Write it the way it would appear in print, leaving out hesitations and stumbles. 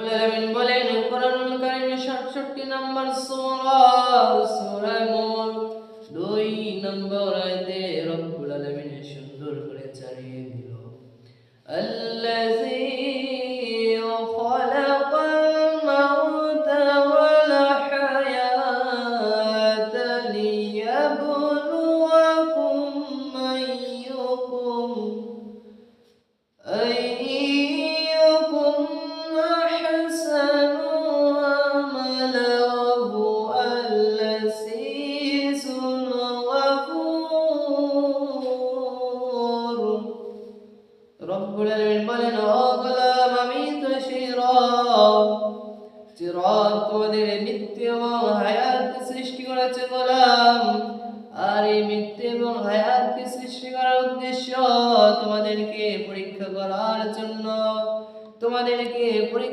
আলামিন বলেন কোরআনুল কারীমের 67 নম্বর সূরা সূরা মুলক 2 নম্বর আয়াতে রব্বুল আলামিন সুন্দর করে চালিয়ে দিল আল্লাযী খালাকাল মাউতা ওয়াল হায়াতা লিয়াবলুয়াকুম আইয়ুকুম আহসানু আমালা ওয়া হুয়াল আজিজুল গফুর। রব্বুল আলামিন বলেন ও গোলাম আমি তো সেই রব যে রব তোমাদের মৃত্যু এবং হায়াতকে সৃষ্টি করেছে গোলাম। আর এই মৃত্যু এবং হায়াতকে সৃষ্টি করার উদ্দেশ্য তোমাদেরকে পরীক্ষা করার জন্য, তোমাদেরকে পরীক্ষা